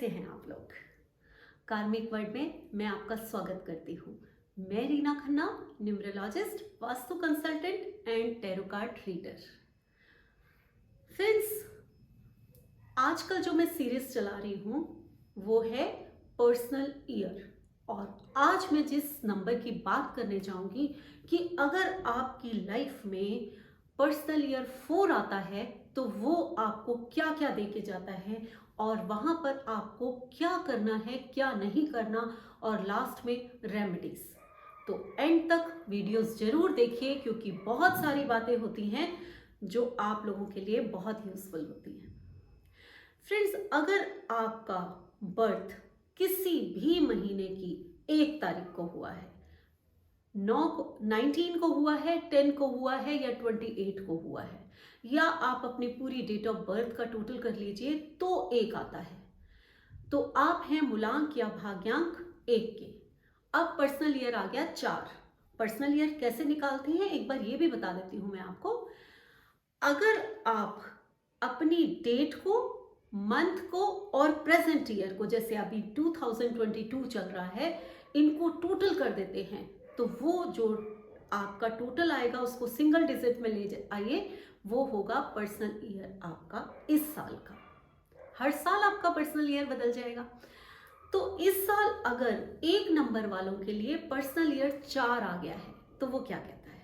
कैसे हैं आप लोग? कार्मिक वर्ल्ड में मैं आपका स्वागत करती हूँ। मैं Reena Khanna, numerologist, vastu consultant and tarot card reader. Friends, आजकल जो मैं सीरीज चला रही हूँ वो है पर्सनल ईयर, और आज मैं जिस नंबर की बात करने जाऊंगी कि अगर आपकी लाइफ में पर्सनल ईयर 4 आता है तो वो आपको क्या क्या दे के जाता है और वहाँ पर आपको क्या करना है, क्या नहीं करना, और लास्ट में रेमेडीज। तो एंड तक वीडियोस जरूर देखिए क्योंकि बहुत सारी बातें होती हैं जो आप लोगों के लिए बहुत यूजफुल होती हैं। फ्रेंड्स, अगर आपका बर्थ किसी भी महीने की 1 तारीख को हुआ है, 19 को हुआ है, 10 को हुआ है या 28 को हुआ है, या आप अपनी पूरी डेट ऑफ बर्थ का टोटल कर लीजिए तो 1 आता है, तो आप हैं मूलांक या भाग्यांक 1 के। अब पर्सनल ईयर आ गया 4। पर्सनल ईयर कैसे निकालते हैं एक बार ये भी बता देती हूं मैं आपको। अगर आप अपनी डेट को, मंथ को और प्रेजेंट ईयर को, जैसे अभी 2022 चल रहा है, इनको टोटल कर देते हैं तो वो जो आपका टोटल आएगा उसको सिंगल डिजिट में ले आइए, वो होगा पर्सनल ईयर आपका इस साल का। हर साल आपका पर्सनल ईयर बदल जाएगा। तो इस साल अगर 1 नंबर वालों के लिए पर्सनल ईयर 4 आ गया है तो वो क्या कहता है?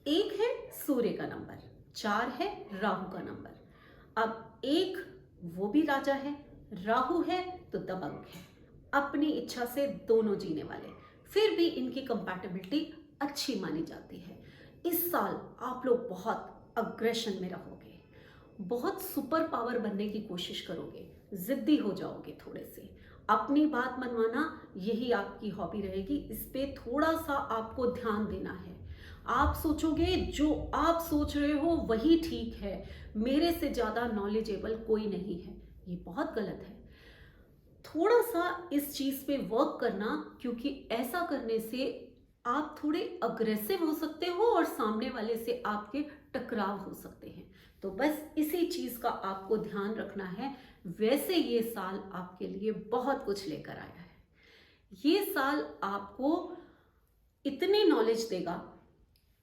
1 है सूर्य का नंबर, 4 है राहु का नंबर। अब 1 वो भी राजा है, राहु है तो दबंग है, अपनी इच्छा से दोनों जीने वाले, फिर भी इनकी कंपैटिबिलिटी अच्छी मानी जाती है। इस साल आप लोग बहुत अग्रेशन में रहोगे, बहुत सुपर पावर बनने की कोशिश करोगे, जिद्दी हो जाओगे थोड़े से, अपनी बात मनवाना यही आपकी हॉबी रहेगी। इस पे थोड़ा सा आपको ध्यान देना है। आप सोचोगे जो आप सोच रहे हो वही ठीक है, मेरे से ज़्यादा नॉलेजेबल कोई नहीं है, ये बहुत गलत है। थोड़ा सा इस चीज़ पे वर्क करना, क्योंकि ऐसा करने से आप थोड़े अग्रेसिव हो सकते हो और सामने वाले से आपके टकराव हो सकते हैं। तो बस इसी चीज़ का आपको ध्यान रखना है। वैसे ये साल आपके लिए बहुत कुछ लेकर आया है। ये साल आपको इतनी नॉलेज देगा।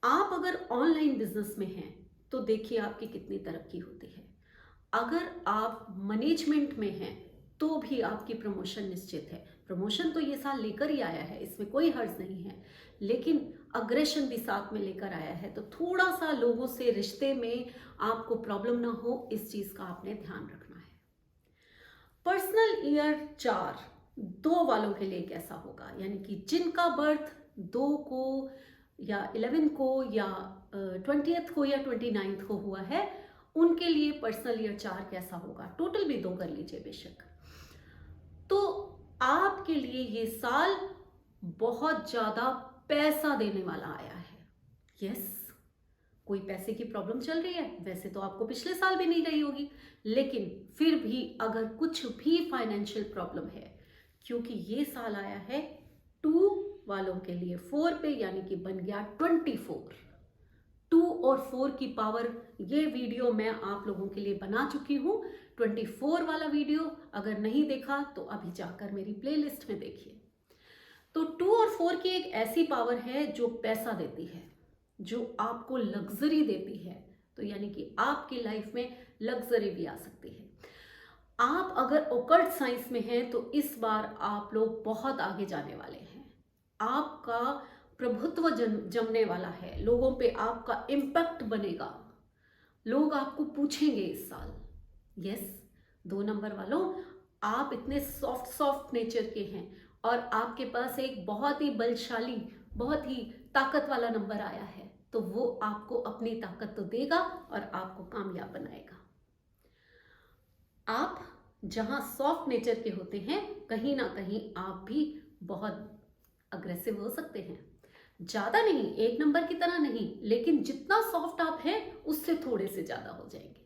आप अगर ऑनलाइन बिजनेस में हैं तो देखिए आपकी कितनी तरक्की होती है। अगर आप मैनेजमेंट में हैं तो भी आपकी प्रमोशन निश्चित है। प्रमोशन तो ये साल लेकर ही आया है, इसमें कोई हर्ज नहीं है, लेकिन अग्रेशन भी साथ में लेकर आया है। तो थोड़ा सा लोगों से रिश्ते में आपको प्रॉब्लम ना हो, इस चीज का आपने ध्यान रखना है। पर्सनल ईयर 4 2 वालों के लिए कैसा होगा, यानी कि जिनका बर्थ 2 को या 11 को या 20th को या 29th को हुआ है, उनके लिए पर्सनल ईयर 4 कैसा होगा। टोटल भी 2 कर लीजिए बेशक। तो आपके लिए ये साल बहुत ज्यादा पैसा देने वाला आया है। यस, कोई पैसे की प्रॉब्लम चल रही है, वैसे तो आपको पिछले साल भी नहीं रही होगी, लेकिन फिर भी अगर कुछ भी फाइनेंशियल प्रॉब्लम है, क्योंकि ये साल आया है 2 वालों के लिए 4 पे, यानी कि बन गया 24। 2 और 4 की पावर, ये वीडियो मैं आप लोगों के लिए बना चुकी हूँ। 24 वाला वीडियो अगर नहीं देखा तो अभी जाकर मेरी प्लेलिस्ट में देखिए। तो 2 और 4 की एक ऐसी पावर है जो पैसा देती है, जो आपको लग्जरी देती है। तो यानी कि आपकी लाइफ में लग्जरी भी आ सकती है। आप अगर ओकल्ट साइंस में हैं तो इस बार आप लोग बहुत आगे जाने वाले हैं। आपका प्रभुत्व जमने वाला है, लोगों पे आपका इम्पैक्ट बनेगा, लोग आपको पूछेंगे इस साल। यस, 2 नंबर वालों, आप इतने सॉफ्ट नेचर के हैं और आपके पास एक बहुत ही बलशाली, बहुत ही ताकत वाला नंबर आया है, तो वो आपको अपनी ताकत तो देगा और आपको कामयाब बनाएगा। आप जहां सॉफ्ट नेचर के होते हैं, कहीं ना कहीं आप भी बहुत अग्रेसिव हो सकते हैं। ज्यादा नहीं, 1 नंबर की तरह नहीं, लेकिन जितना सॉफ्ट आप हैं उससे थोड़े से ज्यादा हो जाएंगे।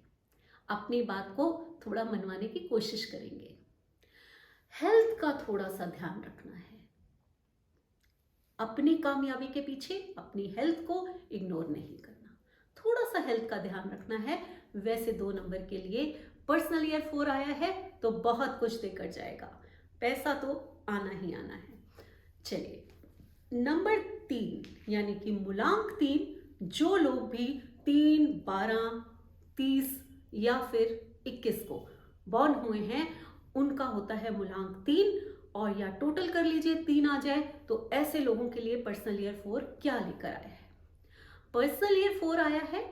अपनी बात को थोड़ा मनवाने की कोशिश करेंगे। हेल्थ का थोड़ा सा ध्यान रखना है। अपनी कामयाबी के पीछे अपनी हेल्थ को इग्नोर नहीं करना, थोड़ा सा हेल्थ का ध्यान रखना है। वैसे 2 नंबर के लिए पर्सनल ईयर 4 आया है तो बहुत कुछ देकर जाएगा। पैसा तो आना ही आना है। चलिए, नंबर 3 यानी कि मूलांक 3, जो लोग भी 3, 12, 30 या फिर 21 को बॉर्न हुए हैं, उनका होता है मूलांक 3। और या टोटल कर लीजिए 3 आ जाए, तो ऐसे लोगों के लिए पर्सनल ईयर 4 क्या लेकर आया है। पर्सनल ईयर 4 आया है,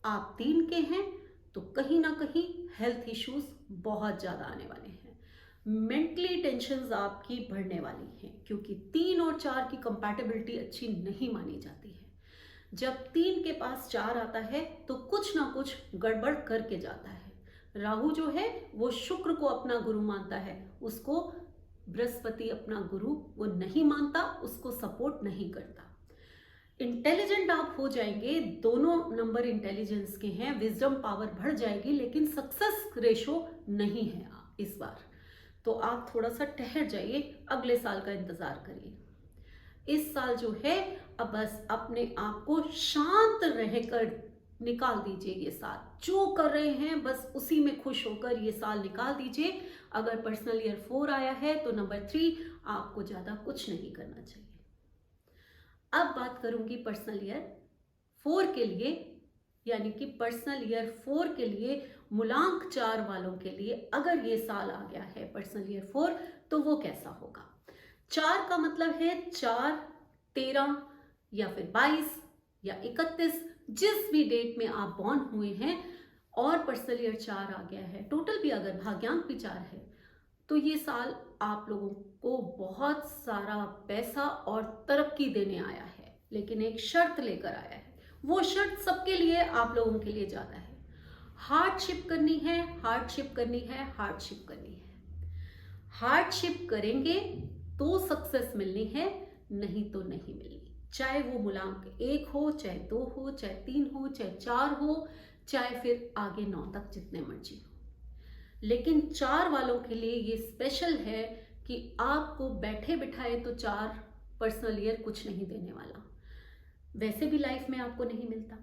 आप 3 के हैं, तो कहीं ना कहीं हेल्थ इश्यूज बहुत ज़्यादा आने वाले हैं। मेंटली टेंशन्स आपकी बढ़ने वाली हैं, क्योंकि 3 और 4 की कंपैटिबिलिटी अच्छी नहीं मानी जाती है। जब 3 के पास 4 आता है तो कुछ ना कुछ गड़बड़ करके जाता है। राहु जो है वो शुक्र को अपना गुरु मानता है, उसको बृहस्पति अपना गुरु वो नहीं मानता, उसको सपोर्ट नहीं करता। इंटेलिजेंट आप हो जाएंगे, दोनों नंबर इंटेलिजेंस के हैं, विजडम पावर बढ़ जाएगी, लेकिन सक्सेस रेशो नहीं है इस बार। तो आप थोड़ा सा ठहर जाइए, अगले साल का इंतजार करिए। इस साल जो है अब बस अपने आप को शांत रहकर निकाल दीजिए। ये साल जो कर रहे हैं बस उसी में खुश होकर ये साल निकाल दीजिए। अगर पर्सनल ईयर 4 आया है तो नंबर 3, आपको ज़्यादा कुछ नहीं करना चाहिए। अब बात करूंगी पर्सनल ईयर 4 के लिए, यानी कि पर्सनल ईयर 4 के लिए मूलांक 4 वालों के लिए अगर ये साल आ गया है पर्सनल ईयर 4, तो वो कैसा होगा। 4 का मतलब है 4, 13 या फिर 22 या 31, जिस भी डेट में आप बॉर्न हुए हैं और पर्सनल ईयर 4 आ गया है, टोटल भी अगर भाग्यांक भी 4 है, तो ये साल आप लोगों को बहुत सारा पैसा और तरक्की देने आया है, लेकिन एक शर्त लेकर आया है। वो शर्त सबके लिए, आप लोगों के लिए ज़्यादा है। हार्डशिप करनी है, हार्डशिप करनी है, हार्डशिप करनी है। हार्डशिप करेंगे तो सक्सेस मिलनी है, नहीं तो नहीं मिलनी। चाहे वो मूलांक 1 हो, चाहे 2 हो, चाहे 3 हो, चाहे 4 हो, चाहे फिर आगे 9 तक जितने मर्जी हो। लेकिन 4 वालों के लिए ये स्पेशल है कि आपको बैठे बिठाए तो 4 पर्सनल ईयर कुछ नहीं देने वाला, वैसे भी लाइफ में आपको नहीं मिलता।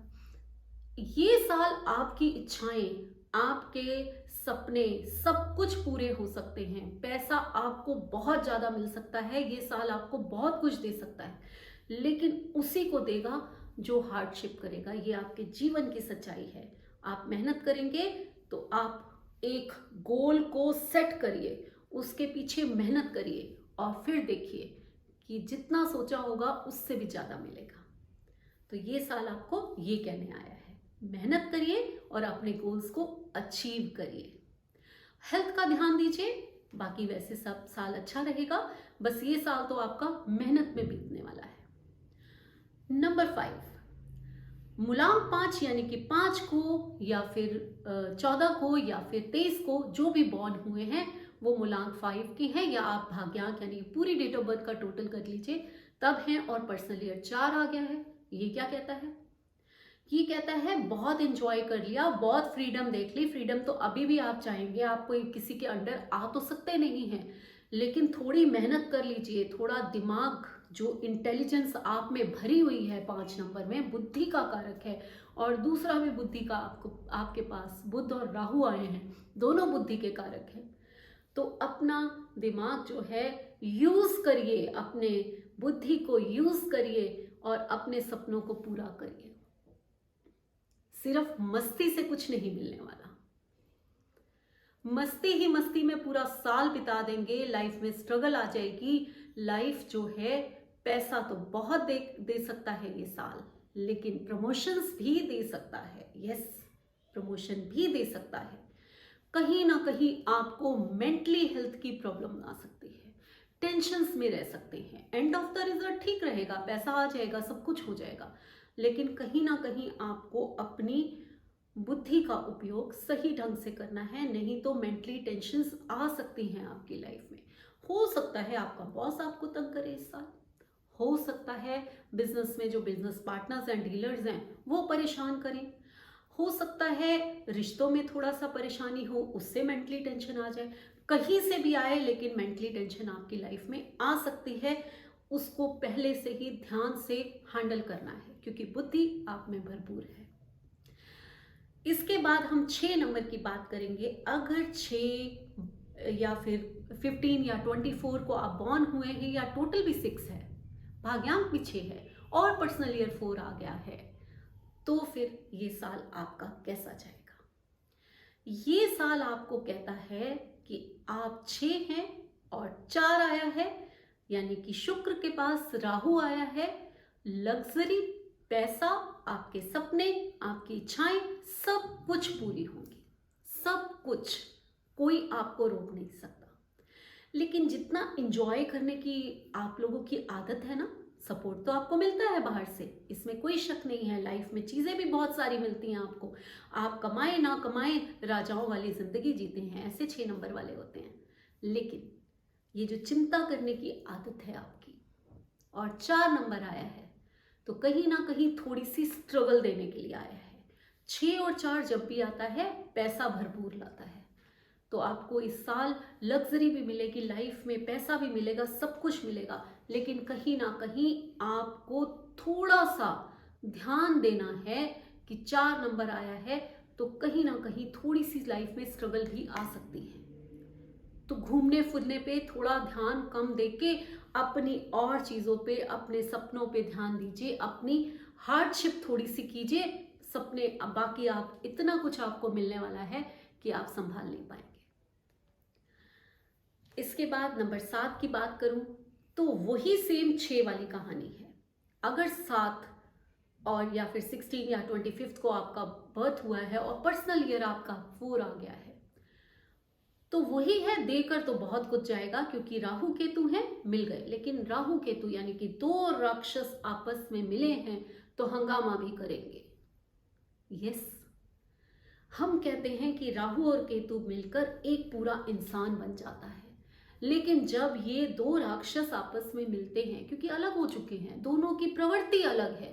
ये साल आपकी इच्छाएं, आपके सपने सब कुछ पूरे हो सकते हैं। पैसा आपको बहुत ज़्यादा मिल सकता है, ये साल आपको बहुत कुछ दे सकता है, लेकिन उसी को देगा जो हार्डशिप करेगा। ये आपके जीवन की सच्चाई है। आप मेहनत करेंगे तो आप एक गोल को सेट करिए, उसके पीछे मेहनत करिए और फिर देखिए कि जितना सोचा होगा उससे भी ज़्यादा मिलेगा। तो ये साल आपको ये कहने आया है, मेहनत करिए और अपने गोल्स को अचीव करिए। हेल्थ का ध्यान दीजिए, बाकी वैसे सब साल अच्छा रहेगा, बस ये साल तो आपका मेहनत में बीतने वाला है। नंबर 5, मूलांक 5 यानी कि 5 को या फिर 14 को या फिर 23 को जो भी बॉर्न हुए हैं वो मूलांक 5 के हैं, या आप भाग्यांक यानी पूरी डेट ऑफ बर्थ का टोटल कर लीजिए तब हैं, और पर्सनल ईयर 4 आ गया है। ये क्या कहता है? ये कहता है बहुत एंजॉय कर लिया, बहुत फ्रीडम देख ली। फ्रीडम तो अभी भी आप चाहेंगे, आप कोई किसी के अंडर आ तो सकते नहीं हैं, लेकिन थोड़ी मेहनत कर लीजिए। थोड़ा दिमाग, जो इंटेलिजेंस आप में भरी हुई है 5 नंबर में, बुद्धि का कारक है, और दूसरा भी बुद्धि का आपके पास बुध और राहु आए हैं, दोनों बुद्धि के कारक हैं। तो अपना दिमाग जो है यूज करिए, अपने बुद्धि को यूज करिए और अपने सपनों को पूरा करिए। सिर्फ मस्ती से कुछ नहीं मिलने वाला। मस्ती ही मस्ती में पूरा साल बिता देंगे, लाइफ में स्ट्रगल आ जाएगी। लाइफ जो है, पैसा तो बहुत दे सकता है ये साल, लेकिन प्रमोशंस भी दे सकता है। यस, प्रमोशन भी दे सकता है। कहीं ना कहीं आपको मेंटली हेल्थ की प्रॉब्लम आ सकती है, टेंशन्स में रह सकते हैं। एंड ऑफ द रिजल्ट ठीक रहेगा, पैसा आ जाएगा, सब कुछ हो जाएगा, लेकिन कहीं ना कहीं आपको अपनी बुद्धि का उपयोग सही ढंग से करना है, नहीं तो मेंटली टेंशन्स आ सकती हैं आपकी लाइफ में। हो सकता है आपका बॉस आपको तंग करे इस साल, हो सकता है बिजनेस में जो बिजनेस पार्टनर्स एंड डीलर्स हैं वो परेशान करें, हो सकता है रिश्तों में थोड़ा सा परेशानी हो, उससे मेंटली टेंशन आ जाए। कहीं से भी आए, लेकिन मेंटली टेंशन आपकी लाइफ में आ सकती है। उसको पहले से ही ध्यान से हैंडल करना है, क्योंकि बुद्धि आप में भरपूर है। इसके बाद हम 6 नंबर की बात करेंगे। अगर 6 या फिर 15 या 24 को आप बॉर्न हुए हैं या टोटल भी 6 है, भाग्यांक भी 6 है और पर्सनल ईयर 4 आ गया है, तो फिर ये साल आपका कैसा जाएगा? ये साल आपको कहता है कि आप 6 हैं और 4 आया है, यानी कि शुक्र के पास राहु आया है। लग्जरी, पैसा, आपके सपने, आपकी इच्छाएं, सब कुछ पूरी होंगी, सब कुछ, कोई आपको रोक नहीं सकता। लेकिन जितना इंजॉय करने की आप लोगों की आदत है ना, सपोर्ट तो आपको मिलता है बाहर से, इसमें कोई शक नहीं है। लाइफ में चीज़ें भी बहुत सारी मिलती हैं आपको, आप कमाए ना कमाए राजाओं वाली ज़िंदगी जीते हैं, ऐसे 6 नंबर वाले होते हैं। लेकिन ये जो चिंता करने की आदत है आपकी और 4 नंबर आया है, तो कहीं ना कहीं थोड़ी सी स्ट्रगल देने के लिए आया है। 6 और 4 जब भी आता है पैसा भरपूर लाता है, तो आपको इस साल लग्जरी भी मिलेगी, लाइफ में पैसा भी मिलेगा, सब कुछ मिलेगा। लेकिन कहीं ना कहीं आपको थोड़ा सा ध्यान देना है कि 4 नंबर आया है, तो कहीं ना कहीं थोड़ी सी लाइफ में स्ट्रगल भी आ सकती है। तो घूमने फिरने पे थोड़ा ध्यान कम देके अपनी और चीज़ों पे, अपने सपनों पे ध्यान दीजिए, अपनी हार्डशिप थोड़ी सी कीजिए। सपने, बाकी आप इतना कुछ आपको मिलने वाला है कि आप संभाल नहीं पाएंगे। इसके बाद नंबर 7 की बात करूं तो वही सेम 6 वाली कहानी है। अगर 7 और या फिर 16 या 25 को आपका बर्थ हुआ है और पर्सनल ईयर आपका 4 आ गया है, तो वही है, देकर तो बहुत कुछ जाएगा, क्योंकि राहु केतु हैं, मिल गए। लेकिन राहु केतु यानी कि 2 राक्षस आपस में मिले हैं तो हंगामा भी करेंगे। यस, हम कहते हैं कि राहु और केतु मिलकर एक पूरा इंसान बन जाता है। लेकिन जब ये 2 राक्षस आपस में मिलते हैं, क्योंकि अलग हो चुके हैं, दोनों की प्रवृत्ति अलग है।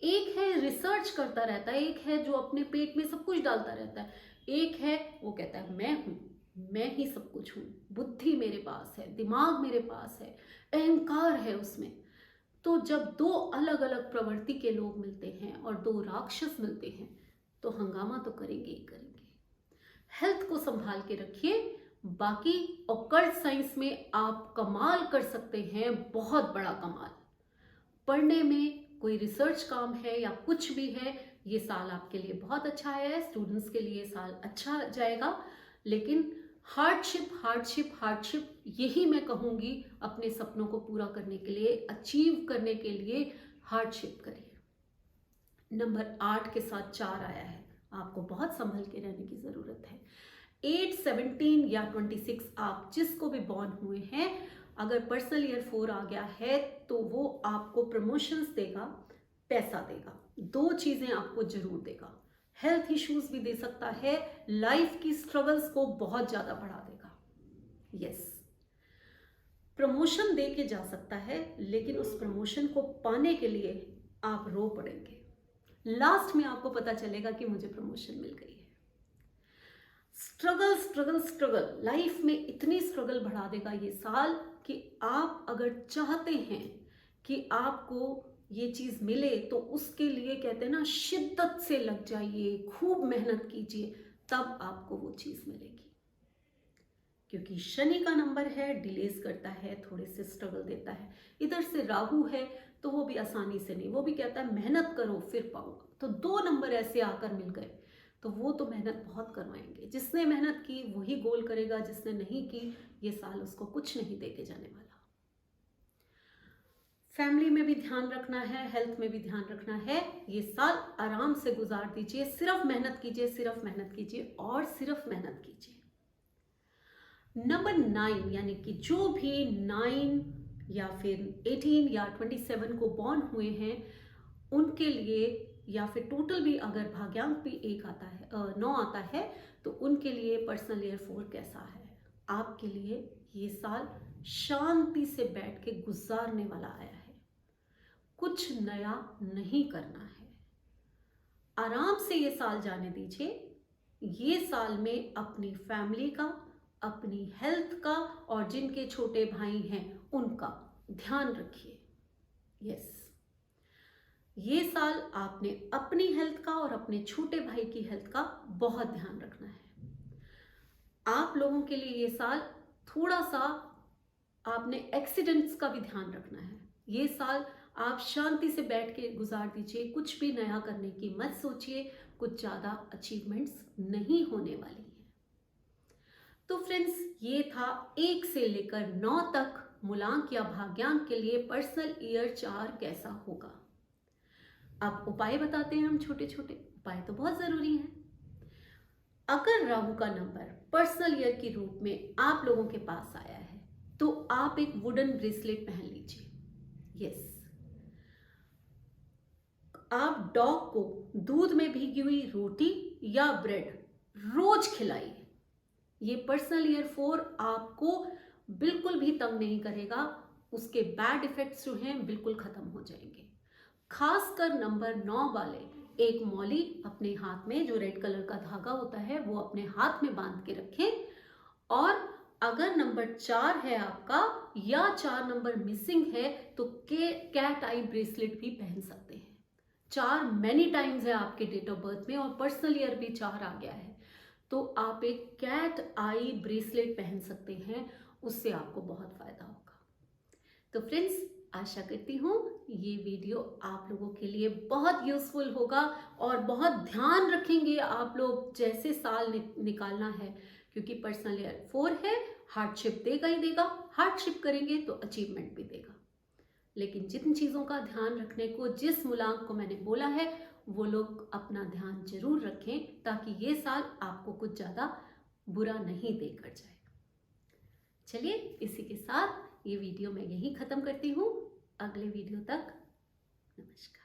एक है रिसर्च करता रहता है, एक है जो अपने पेट में सब कुछ डालता रहता है, एक है वो कहता है मैं हूं, मैं ही सब कुछ हूं, बुद्धि मेरे पास है, दिमाग मेरे पास है, अहंकार है उसमें। तो जब 2 अलग अलग प्रवृत्ति के लोग मिलते हैं और 2 राक्षस मिलते हैं, तो हंगामा तो करेंगे ही करेंगे। हेल्थ को संभाल के रखिए। बाकी ऑकल्ट साइंस में आप कमाल कर सकते हैं, बहुत बड़ा कमाल। पढ़ने में कोई रिसर्च काम है या कुछ भी है, ये साल आपके लिए बहुत अच्छा है। स्टूडेंट्स के लिए साल अच्छा जाएगा। लेकिन हार्डशिप हार्डशिप हार्डशिप, यही मैं कहूँगी, अपने सपनों को पूरा करने के लिए, अचीव करने के लिए हार्डशिप करिए। नंबर 8 के साथ 4 आया है, आपको बहुत संभल के रहने की ज़रूरत है। 8, 17 या 26, आप जिसको भी बॉर्न हुए हैं, अगर पर्सनल ईयर 4 आ गया है तो वो आपको प्रमोशंस देगा, पैसा देगा, 2 चीज़ें आपको जरूर देगा। हेल्थ इश्यूज भी दे सकता है, लाइफ की स्ट्रगल्स को बहुत ज़्यादा बढ़ा देगा। यस, प्रमोशन दे के जा सकता है, लेकिन उस प्रमोशन को पाने के लिए आप रो पड़ेंगे। लास्ट में आपको पता चलेगा कि मुझे प्रमोशन मिल गई है। स्ट्रगल स्ट्रगल स्ट्रगल, लाइफ में इतनी स्ट्रगल बढ़ा देगा ये साल कि आप अगर चाहते हैं कि आपको ये चीज़ मिले, तो उसके लिए कहते हैं ना, शिद्दत से लग जाइए, खूब मेहनत कीजिए, तब आपको वो चीज़ मिलेगी। क्योंकि शनि का नंबर है, डिलेज करता है, थोड़े से स्ट्रगल देता है। इधर से राहु है तो वो भी आसानी से नहीं, वो भी कहता है मेहनत करो फिर पाओगे। तो 2 नंबर ऐसे आकर मिल गए, तो वो तो मेहनत बहुत करवाएंगे। जिसने मेहनत की वही गोल करेगा, जिसने नहीं की ये साल उसको कुछ नहीं देके जाने वाला। फैमिली में भी ध्यान रखना है, हेल्थ में भी ध्यान रखना है। ये साल आराम से गुजार दीजिए, सिर्फ मेहनत कीजिए, सिर्फ मेहनत कीजिए और सिर्फ मेहनत कीजिए। नंबर 9 यानी कि जो भी 9 या फिर 18 या 27 को बॉर्न हुए हैं, उनके लिए, या फिर टोटल भी अगर भाग्यांक भी 1 आता है, 9 आता है, तो उनके लिए पर्सनल ईयर 4 कैसा है? आपके लिए ये साल शांति से बैठ के गुजारने वाला आया है। कुछ नया नहीं करना है, आराम से ये साल जाने दीजिए। ये साल में अपनी फैमिली का, अपनी हेल्थ का और जिनके छोटे भाई हैं उनका ध्यान रखिए। यस, ये साल आपने अपनी हेल्थ का और अपने छोटे भाई की हेल्थ का बहुत ध्यान रखना है। आप लोगों के लिए ये साल थोड़ा सा आपने एक्सीडेंट्स का भी ध्यान रखना है। ये साल आप शांति से बैठ के गुजार दीजिए, कुछ भी नया करने की मत सोचिए, कुछ ज़्यादा अचीवमेंट्स नहीं होने वाली हैं। तो फ्रेंड्स, ये था 1 से लेकर 9 तक मूलांक या भाग्यांक के लिए पर्सनल ईयर 4 कैसा होगा। अब उपाय बताते हैं हम छोटे छोटे। उपाय तो बहुत ज़रूरी हैं। अगर राहु का नंबर पर्सनल ईयर के रूप में आप लोगों के पास आया है तो आप एक वुडन ब्रेसलेट पहन लीजिए। यस, आप डॉग को दूध में भीगी हुई रोटी या ब्रेड रोज खिलाइए। ये पर्सनल ईयर 4 आपको बिल्कुल भी तंग नहीं करेगा, उसके बैड इफेक्ट्स जो हैं बिल्कुल खत्म हो जाएंगे। खासकर नंबर 9 वाले एक मौली अपने हाथ में, जो रेड कलर का धागा होता है, वो अपने हाथ में बांध के रखें। और अगर नंबर 4 है आपका या 4 नंबर मिसिंग है तो कैट आई ब्रेसलेट भी पहन सकते हैं। 4 मैनी टाइम्स है आपके डेट ऑफ बर्थ में और पर्सनल ईयर भी 4 आ गया है, तो आप एक कैट आई ब्रेसलेट पहन सकते हैं, उससे आपको बहुत फायदा होगा। तो फ्रेंड्स, आशा करती हूँ ये वीडियो आप लोगों के लिए बहुत यूजफुल होगा और बहुत ध्यान रखेंगे आप लोग जैसे साल निकालना है, क्योंकि पर्सनल ईयर 4 है, हार्डशिप देगा ही देगा। हार्डशिप करेंगे तो अचीवमेंट भी देगा, लेकिन जिन चीज़ों का ध्यान रखने को, जिस मूलांक को मैंने बोला है, वो लोग अपना ध्यान जरूर रखें ताकि ये साल आपको कुछ ज़्यादा बुरा नहीं देकर जाए। चलिए, इसी के साथ ये वीडियो मैं यहीं ख़त्म करती हूँ। अगले वीडियो तक नमस्कार।